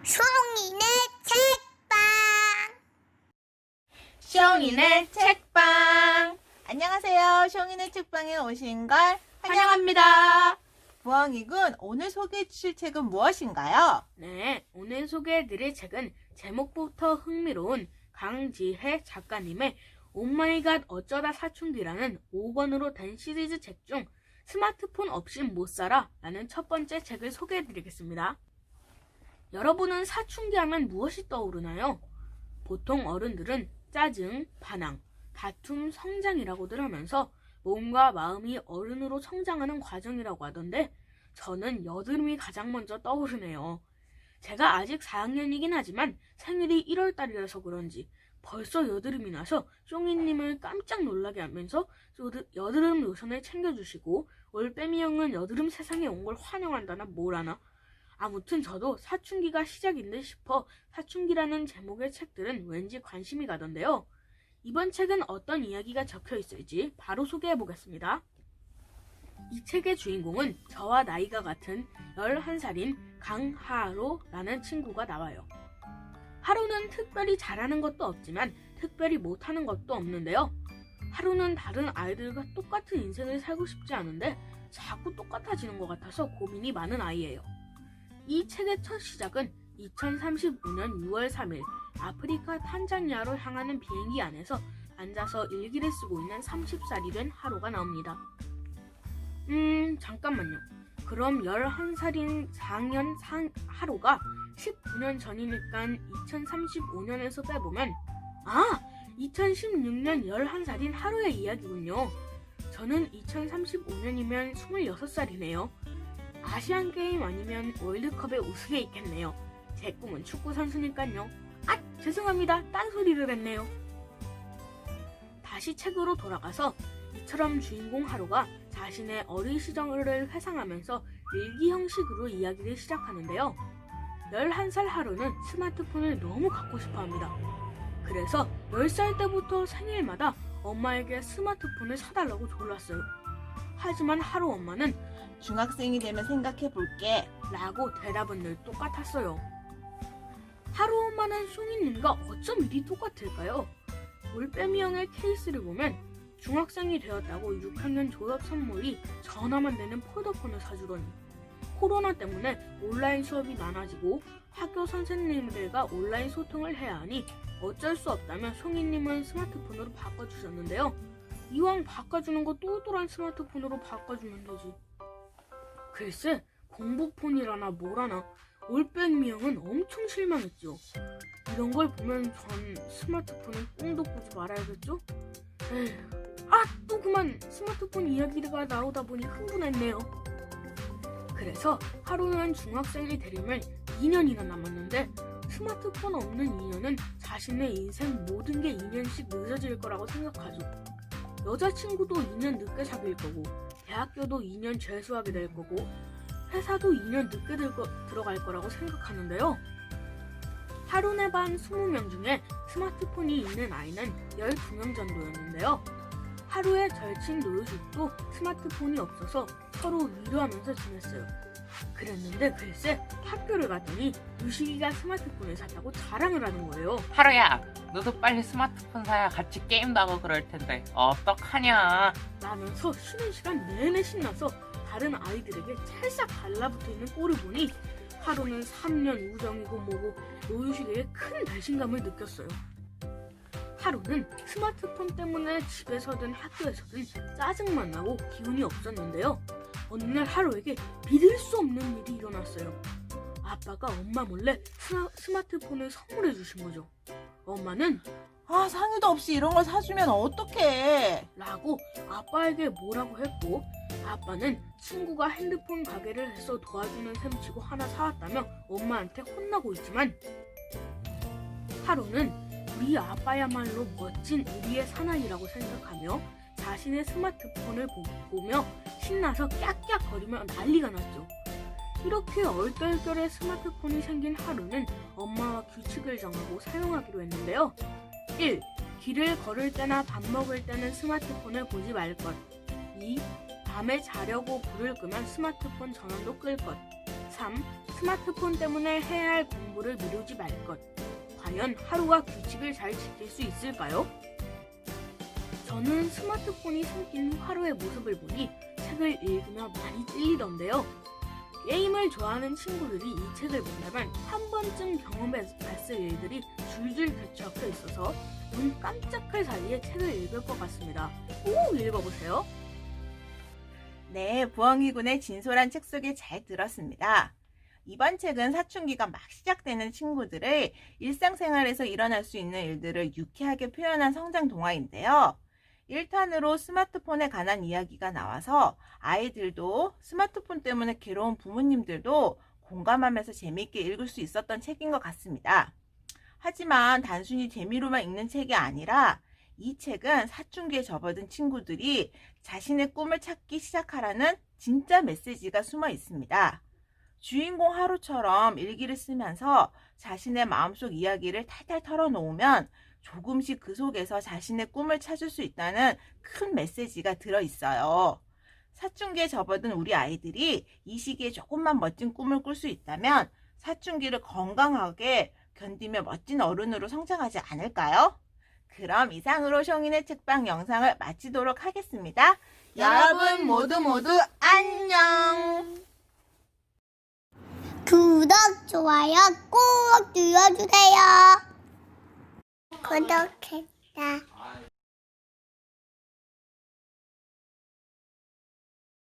송이네 책방. 숑이네 책방. 안녕하세요. 숑이네 책방에 오신 걸 환영합니다. 부엉이군, 오늘 소개해 주실 책은 무엇인가요? 네, 오늘 소개해드릴 책은 제목부터 흥미로운 강지혜 작가님의 오마이갓 어쩌다 사춘기라는 5권으로 된 시리즈 책 중 스마트폰 없인 못 살아 라는 첫 번째 책을 소개해드리겠습니다. 여러분은 사춘기 하면 무엇이 떠오르나요? 보통 어른들은 짜증, 반항, 다툼, 성장이라고들 하면서 몸과 마음이 어른으로 성장하는 과정이라고 하던데 저는 여드름이 가장 먼저 떠오르네요. 제가 아직 4학년이긴 하지만 생일이 1월달이라서 그런지 벌써 여드름이 나서 쫑이님을 깜짝 놀라게 하면서 여드름 로션을 챙겨주시고 올빼미 형은 여드름 세상에 온 걸 환영한다나 뭐라나. 아무튼 저도 사춘기가 시작인 듯 싶어 사춘기라는 제목의 책들은 왠지 관심이 가던데요. 이번 책은 어떤 이야기가 적혀 있을지 바로 소개해보겠습니다. 이 책의 주인공은 저와 나이가 같은 11살인 강하로라는 친구가 나와요. 하루는 특별히 잘하는 것도 없지만 특별히 못하는 것도 없는데요. 하루는 다른 아이들과 똑같은 인생을 살고 싶지 않은데 자꾸 똑같아지는 것 같아서 고민이 많은 아이예요. 이 책의 첫 시작은 2035년 6월 3일 아프리카 탄자니아로 향하는 비행기 안에서 앉아서 일기를 쓰고 있는 30살이 된 하루가 나옵니다. 잠깐만요. 그럼 11살인 4학년 하루가 19년 전이니까 2035년에서 빼보면 2016년 11살인 하루의 이야기군요. 저는 2035년이면 26살이네요. 아시안게임 아니면 월드컵에 우승해 있겠네요. 제 꿈은 축구 선수니까요. 죄송합니다. 딴소리를 했네요. 다시 책으로 돌아가서 이처럼 주인공 하루가 자신의 어린 시절을 회상하면서 일기 형식으로 이야기를 시작하는데요. 11살 하루는 스마트폰을 너무 갖고 싶어합니다. 그래서 10살 때부터 생일마다 엄마에게 스마트폰을 사달라고 졸랐어요. 하지만 하루 엄마는 중학생이 되면 생각해 볼게 라고 대답은 늘 똑같았어요. 하루 엄마는 숑이님과 어쩜 이리 똑같을까요? 올빼미 형의 케이스를 보면 중학생이 되었다고 6학년 졸업 선물이 전화만 되는 폴더폰을 사주더니 코로나 때문에 온라인 수업이 많아지고 학교 선생님들과 온라인 소통을 해야 하니 어쩔 수 없다면 숑이님은 스마트폰으로 바꿔주셨는데요. 이왕 바꿔주는 거 또또란 스마트폰으로 바꿔주면 되지. 글쎄, 공부폰이라나 뭐라나 올빼미 형은 엄청 실망했죠. 이런 걸 보면 전 스마트폰을 꽁도 꾸지 말아야겠죠? 또 그만 스마트폰 이야기가 나오다 보니 흥분했네요. 그래서 하루는 중학생이 되려면 2년이나 남았는데 스마트폰 없는 2년은 자신의 인생 모든 게 2년씩 늦어질 거라고 생각하죠. 여자친구도 2년 늦게 사귈 거고 대학교도 2년 재수하게 될 거고 회사도 2년 늦게 들어갈 거라고 생각하는데요. 하루네 반 20명 중에 스마트폰이 있는 아이는 12명 정도였는데요. 하루의 절친 노유식도 스마트폰이 없어서 서로 위로하면서 지냈어요. 그랬는데 글쎄 학교를 갔더니 유식이가 스마트폰을 샀다고 자랑을 하는 거예요. 하루야, 너도 빨리 스마트폰 사야 같이 게임도 하고 그럴 텐데 어떡하냐? 라면서 쉬는 시간 내내 신나서 다른 아이들에게 찰싹 달라붙어 있는 꼴을 보니 하루는 3년 우정이고 뭐고 노유식에게 큰 배신감을 느꼈어요. 하루는 스마트폰 때문에 집에서든 학교에서든 짜증만 나고 기운이 없었는데요. 어느 날 하루에게 믿을 수 없는 일이 일어났어요. 아빠가 엄마 몰래 스마트폰을 선물해 주신 거죠. 엄마는 상의도 없이 이런 걸 사주면 어떡해. 라고 아빠에게 뭐라고 했고 아빠는 친구가 핸드폰 가게를 해서 도와주는 셈치고 하나 사왔다며 엄마한테 혼나고 있지만 하루는 우리 아빠야말로 멋진 우리의 사나이라고 생각하며 자신의 스마트폰을 보며 신나서 깍깍거리며 난리가 났죠. 이렇게 얼떨결에 스마트폰이 생긴 하루는 엄마와 규칙을 정하고 사용하기로 했는데요. 1. 길을 걸을 때나 밥 먹을 때는 스마트폰을 보지 말 것. 2. 밤에 자려고 불을 끄면 스마트폰 전원도 끌 것. 3. 스마트폰 때문에 해야 할 공부를 미루지 말 것. 과연 하루가 규칙을 잘 지킬 수 있을까요? 저는 스마트폰이 생긴 후 하루의 모습을 보니 책을 읽으며 많이 찔리던데요. 게임을 좋아하는 친구들이 이 책을 본다면 한 번쯤 경험해봤을 일들이 줄줄 겹쳐 있어서 눈 깜짝할 사이에 책을 읽을 것 같습니다. 꼭 읽어보세요. 네, 부엉이군의 진솔한 책 소개 잘 들었습니다. 이번 책은 사춘기가 막 시작되는 친구들의 일상생활에서 일어날 수 있는 일들을 유쾌하게 표현한 성장 동화인데요. 1탄으로 스마트폰에 관한 이야기가 나와서 아이들도 스마트폰 때문에 괴로운 부모님들도 공감하면서 재미있게 읽을 수 있었던 책인 것 같습니다. 하지만 단순히 재미로만 읽는 책이 아니라 이 책은 사춘기에 접어든 친구들이 자신의 꿈을 찾기 시작하라는 진짜 메시지가 숨어 있습니다. 주인공 하루처럼 일기를 쓰면서 자신의 마음속 이야기를 탈탈 털어놓으면 조금씩 그 속에서 자신의 꿈을 찾을 수 있다는 큰 메시지가 들어있어요. 사춘기에 접어든 우리 아이들이 이 시기에 조금만 멋진 꿈을 꿀 수 있다면 사춘기를 건강하게 견디며 멋진 어른으로 성장하지 않을까요? 그럼 이상으로 숑이네 책방 영상을 마치도록 하겠습니다. 여러분 모두 안녕! 구독, 좋아요 꼭 눌러주세요. 구독했다.